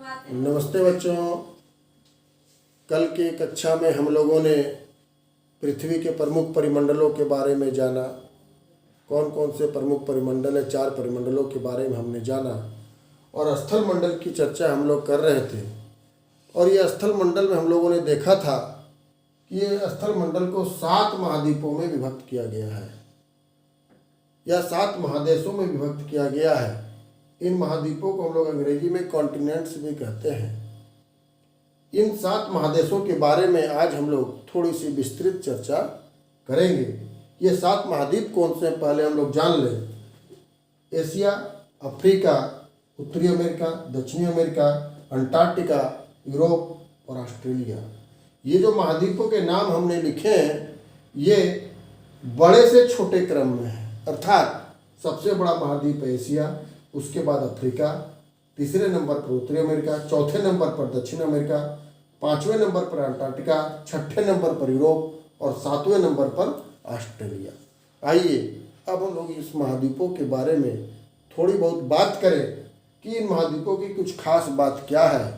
नमस्ते बच्चों। कल की कक्षा में हम लोगों ने पृथ्वी के प्रमुख परिमंडलों के बारे में जाना। कौन कौन से प्रमुख परिमंडल है, 4 परिमंडलों के बारे में हमने जाना और स्थल मंडल की चर्चा हम लोग कर रहे थे। और ये स्थल मंडल में हम लोगों ने देखा था कि ये स्थल मंडल को 7 महाद्वीपों में विभक्त किया गया है या 7 महादेशों में विभक्त किया गया है। इन महाद्वीपों को हम लोग अंग्रेजी में कॉन्टिनेंट्स भी कहते हैं। इन 7 महादेशों के बारे में आज हम लोग थोड़ी सी विस्तृत चर्चा करेंगे। ये 7 महाद्वीप कौन से हैं पहले हम लोग जान लें। एशिया, अफ्रीका, उत्तरी अमेरिका, दक्षिणी अमेरिका, अंटार्कटिका, यूरोप और ऑस्ट्रेलिया। ये जो महाद्वीपों के नाम हमने लिखे हैं ये बड़े से छोटे क्रम में है, अर्थात सबसे बड़ा महाद्वीप है एशिया, उसके बाद अफ्रीका, तीसरे नंबर पर उत्तरी अमेरिका, चौथे नंबर पर दक्षिण अमेरिका, 5वें नंबर पर अंटार्कटिका, 6ठे नंबर पर यूरोप और 7वें नंबर पर ऑस्ट्रेलिया। आइए अब हम लोग इस महाद्वीपों के बारे में थोड़ी बहुत बात करें कि इन महाद्वीपों की कुछ खास बात क्या है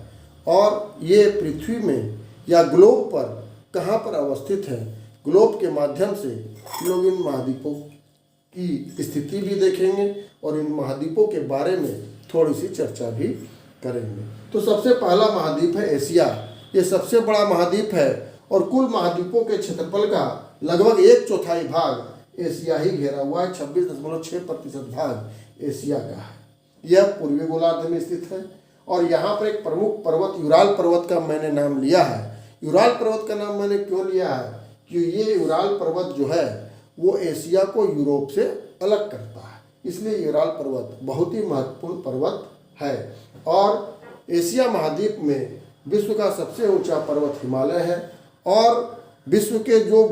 और ये पृथ्वी में या ग्लोब पर कहाँ पर अवस्थित है। ग्लोब के माध्यम से लोग इन महाद्वीपों की स्थिति भी देखेंगे और इन महाद्वीपों के बारे में थोड़ी सी चर्चा भी करेंगे। तो सबसे पहला महाद्वीप है एशिया। ये सबसे बड़ा महाद्वीप है और कुल महाद्वीपों के क्षेत्रफल का लगभग 1/4 भाग एशिया ही घेरा हुआ है। 26.6% भाग एशिया का है। यह पूर्वी गोलार्ध में स्थित है और यहाँ पर एक प्रमुख पर्वत यूराल पर्वत का मैंने नाम लिया है। यूराल पर्वत का नाम मैंने क्यों लिया है कि ये यूराल पर्वत जो है वो एशिया को यूरोप से अलग करता है, इसलिए यूराल पर्वत बहुत ही महत्वपूर्ण पर्वत है। और एशिया महाद्वीप में विश्व का सबसे ऊंचा पर्वत हिमालय है और विश्व के जो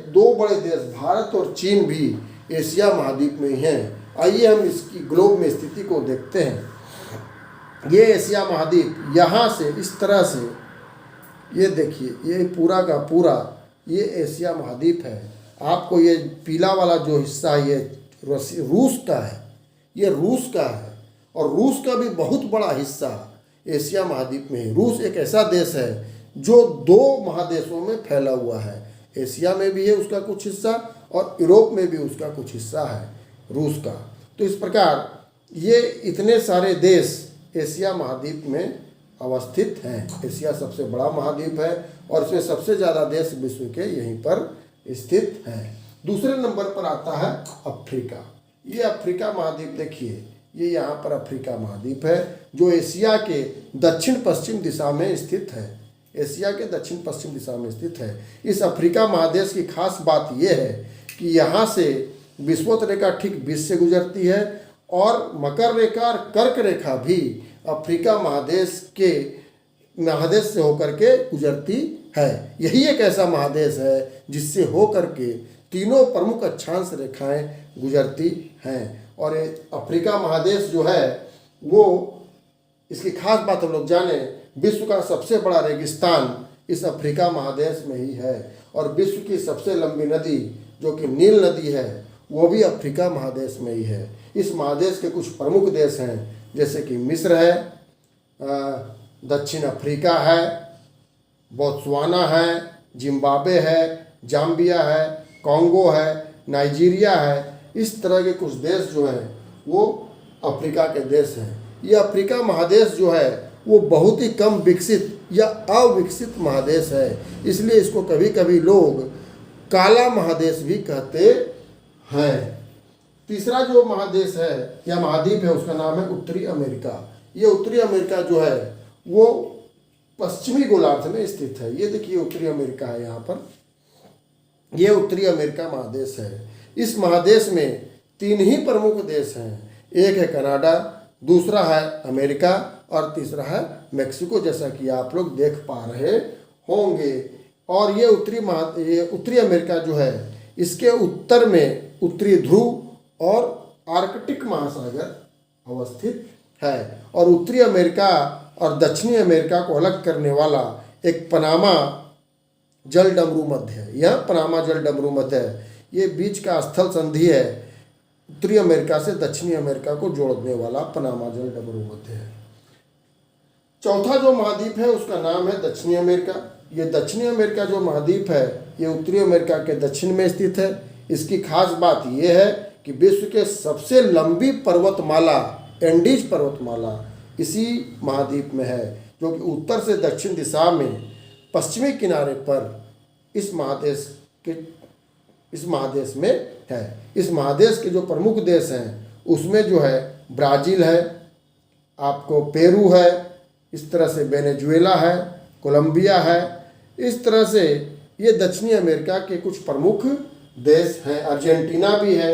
दो बड़े देश भारत और चीन भी एशिया महाद्वीप में ही हैं। आइए हम इसकी ग्लोब में स्थिति को देखते हैं। ये एशिया महाद्वीप यहाँ से इस तरह से, ये देखिए, ये पूरा का पूरा ये एशिया महाद्वीप है। आपको ये पीला वाला जो हिस्सा ये रूस का है, ये रूस का है और रूस का भी बहुत बड़ा हिस्सा एशिया महाद्वीप में है। रूस एक ऐसा देश है जो 2 महादेशों में फैला हुआ है। एशिया में भी है उसका कुछ हिस्सा और यूरोप में भी उसका कुछ हिस्सा है रूस का। तो इस प्रकार ये इतने सारे देश एशिया महाद्वीप में अवस्थित हैं। एशिया सबसे बड़ा महाद्वीप है और इसमें सबसे ज़्यादा देश विश्व के यहीं पर स्थित है। दूसरे नंबर पर आता है अफ्रीका। ये अफ्रीका महाद्वीप देखिए, ये यहाँ पर अफ्रीका महाद्वीप है जो एशिया के दक्षिण पश्चिम दिशा में स्थित है। एशिया के दक्षिण पश्चिम दिशा में स्थित है। इस अफ्रीका महादेश की खास बात यह है कि यहाँ से विषुवत रेखा ठीक बीच से गुजरती है और मकर रेखा और कर्क रेखा भी अफ्रीका महादेश से होकर के गुजरती है। यही एक ऐसा महादेश है जिससे होकर के तीनों प्रमुख अक्षांश रेखाएं गुजरती हैं। और अफ्रीका महादेश जो है वो, इसकी खास बात हम लोग जाने, विश्व का सबसे बड़ा रेगिस्तान इस अफ्रीका महादेश में ही है और विश्व की सबसे लंबी नदी जो कि नील नदी है वो भी अफ्रीका महादेश में ही है। इस महादेश के कुछ प्रमुख देश हैं जैसे कि मिस्र है, दक्षिण अफ्रीका है, बोत्सवाना है, जिम्बाब्वे है, जाम्बिया है, कॉन्गो है, नाइजीरिया है। इस तरह के कुछ देश जो हैं वो अफ्रीका के देश हैं। ये अफ्रीका महादेश जो है वो बहुत ही कम विकसित या अविकसित महादेश है, इसलिए इसको कभी कभी लोग काला महादेश भी कहते हैं। तीसरा जो महादेश है या महाद्वीप है उसका नाम है उत्तरी अमेरिका। ये उत्तरी अमेरिका जो है वो पश्चिमी गोलार्ध में स्थित है। ये देखिए उत्तरी अमेरिका है यहाँ पर, ये उत्तरी अमेरिका महादेश है। इस महादेश में 3 ही प्रमुख देश हैं। एक है कनाडा, दूसरा है अमेरिका और तीसरा है मेक्सिको, जैसा कि आप लोग देख पा रहे होंगे। और ये उत्तरी अमेरिका जो है इसके उत्तर में उत्तरी ध्रुव और आर्कटिक महासागर अवस्थित है और उत्तरी अमेरिका और दक्षिणी अमेरिका को अलग करने वाला एक पनामा जल डमरू मध्य है। यह पनामा जल डमरू मध्य है। ये बीच का स्थल संधि है उत्तरी अमेरिका से दक्षिणी अमेरिका को जोड़ने वाला पनामा जल डमरू मध्य है। चौथा जो महाद्वीप है उसका नाम है दक्षिणी अमेरिका। ये दक्षिणी अमेरिका जो महाद्वीप है ये उत्तरी अमेरिका के दक्षिण में स्थित है। इसकी खास बात यह है कि विश्व के सबसे लंबी पर्वतमाला एंडीज पर्वतमाला इसी महाद्वीप में है, जो कि उत्तर से दक्षिण दिशा में पश्चिमी किनारे पर इस महादेश में है। इस महादेश के जो प्रमुख देश हैं उसमें जो है ब्राज़ील है, आपको पेरू है, इस तरह से वेनेजुएला है, कोलंबिया है। इस तरह से ये दक्षिणी अमेरिका के कुछ प्रमुख देश हैं। अर्जेंटीना भी है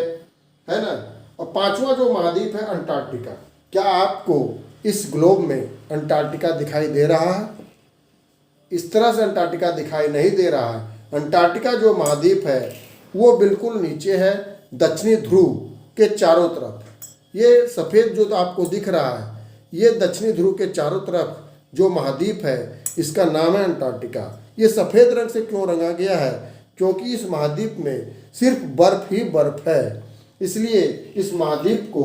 ना। और पांचवा जो महाद्वीप है अंटार्कटिका। क्या आपको इस ग्लोब में अंटार्कटिका दिखाई दे रहा है? इस तरह से अंटार्कटिका दिखाई नहीं दे रहा है। अंटार्कटिका जो महाद्वीप है वो बिल्कुल नीचे है, दक्षिणी ध्रुव के चारों तरफ। ये सफ़ेद जो आपको दिख रहा है ये दक्षिणी ध्रुव के चारों तरफ जो महाद्वीप है इसका नाम है अंटार्कटिका। ये सफ़ेद रंग से क्यों रंगा गया है? क्योंकि इस महाद्वीप में सिर्फ बर्फ ही बर्फ है, इसलिए इस महाद्वीप को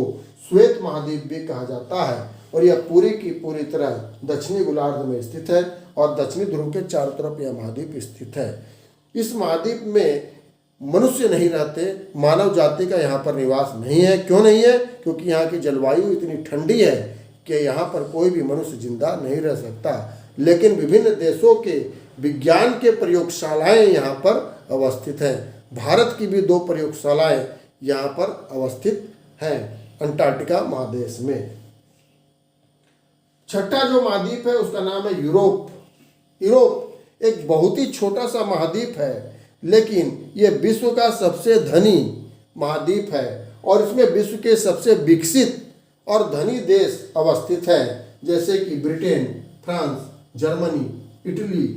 श्वेत महाद्वीप भी कहा जाता है। और यह पूरी की पूरी तरह दक्षिणी गोलार्ध में स्थित है और दक्षिणी ध्रुव के चारों तरफ यह महाद्वीप स्थित है। इस महाद्वीप में मनुष्य नहीं रहते, मानव जाति का यहाँ पर निवास नहीं है। क्यों नहीं है? क्योंकि यहाँ की जलवायु इतनी ठंडी है कि यहाँ पर कोई भी मनुष्य जिंदा नहीं रह सकता। लेकिन विभिन्न देशों के विज्ञान के प्रयोगशालाएं यहाँ पर अवस्थित हैं। भारत की भी 2 प्रयोगशालाएं यहाँ पर अवस्थित हैं अंटार्कटिका महादेश में। छठा जो महाद्वीप है उसका नाम है यूरोप। यूरोप एक बहुत ही छोटा सा महाद्वीप है, लेकिन यह विश्व का सबसे धनी महाद्वीप है और इसमें विश्व के सबसे विकसित और धनी देश अवस्थित हैं, जैसे कि ब्रिटेन, फ्रांस, जर्मनी, इटली।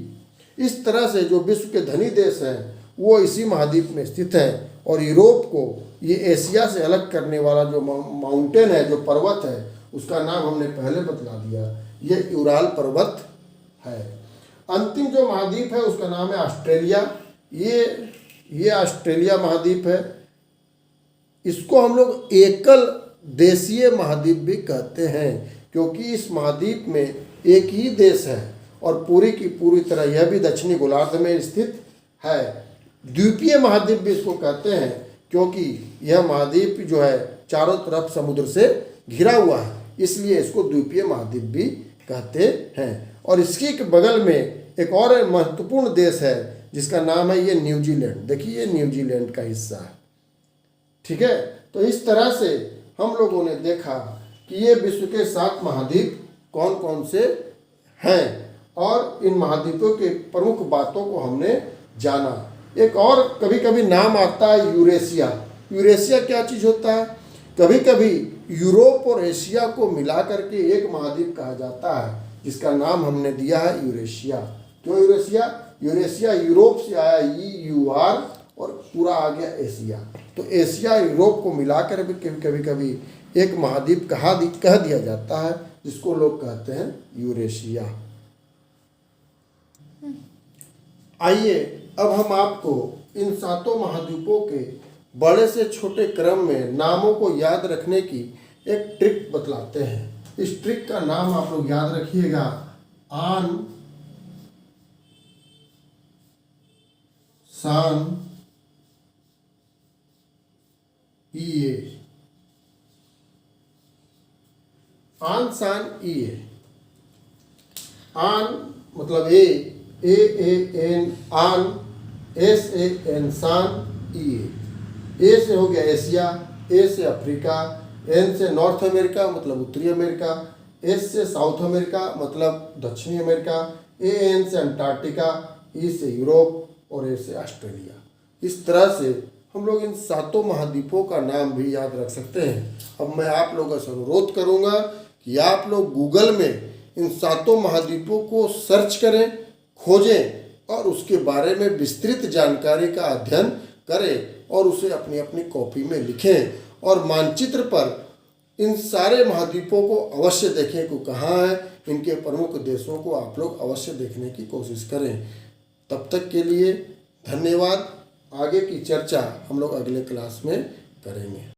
इस तरह से जो विश्व के धनी देश हैं वो इसी महाद्वीप में स्थित हैं। और यूरोप को ये एशिया से अलग करने वाला जो माउंटेन है, जो पर्वत है, उसका नाम हमने पहले बतला दिया, ये यूराल पर्वत है। अंतिम जो महाद्वीप है उसका नाम है ऑस्ट्रेलिया। ये ऑस्ट्रेलिया महाद्वीप है। इसको हम लोग एकल देशीय महाद्वीप भी कहते हैं, क्योंकि इस महाद्वीप में एक ही देश है और पूरी की पूरी तरह यह भी दक्षिणी गोलार्ध में स्थित है। द्वीपीय महाद्वीप भी इसको कहते हैं, क्योंकि यह महाद्वीप जो है चारों तरफ समुद्र से घिरा हुआ है, इसलिए इसको द्वीपीय महाद्वीप भी कहते हैं। और इसके बगल में एक और महत्वपूर्ण देश है जिसका नाम है ये न्यूजीलैंड। देखिए ये न्यूजीलैंड का हिस्सा है। ठीक है, तो इस तरह से हम लोगों ने देखा कि ये विश्व के 7 महाद्वीप कौन कौन से हैं और इन महाद्वीपों के प्रमुख बातों को हमने जाना। एक और कभी कभी नाम आता है यूरेशिया। यूरेशिया क्या चीज़ होता है? कभी कभी यूरोप और एशिया को मिला करके एक महाद्वीप कहा जाता है, जिसका नाम हमने दिया है यूरेशिया। क्यों यूरेशिया? यूरेशिया यूरोप से आया, EUR, और पूरा आ गया एशिया। तो एशिया यूरोप को मिलाकर भी कभी कभी एक महाद्वीप कह दिया जाता है, जिसको लोग कहते हैं यूरेशिया। आइए अब हम आपको इन 7 महाद्वीपों के बड़े से छोटे क्रम में नामों को याद रखने की एक ट्रिक बतलाते हैं। इस ट्रिक का नाम आप लोग याद रखिएगा, आन सान ईए। आन सान ईए। आन मतलब AN आन, SAN सान, ईए। ए से हो गया एशिया, ए से अफ्रीका, एन से नॉर्थ अमेरिका मतलब उत्तरी अमेरिका, एस से साउथ अमेरिका मतलब दक्षिणी अमेरिका, AN से अंटार्कटिका, ई से यूरोप और ए से ऑस्ट्रेलिया। इस तरह से हम लोग इन 7 महाद्वीपों का नाम भी याद रख सकते हैं। अब मैं आप लोगों से अनुरोध करूंगा कि आप लोग गूगल में इन 7 महाद्वीपों को सर्च करें, खोजें और उसके बारे में विस्तृत जानकारी का अध्ययन करें और उसे अपनी अपनी कॉपी में लिखें। और मानचित्र पर इन सारे महाद्वीपों को अवश्य देखें कि कहाँ है। इनके प्रमुख देशों को आप लोग अवश्य देखने की कोशिश करें। तब तक के लिए धन्यवाद। आगे की चर्चा हम लोग अगले क्लास में करेंगे।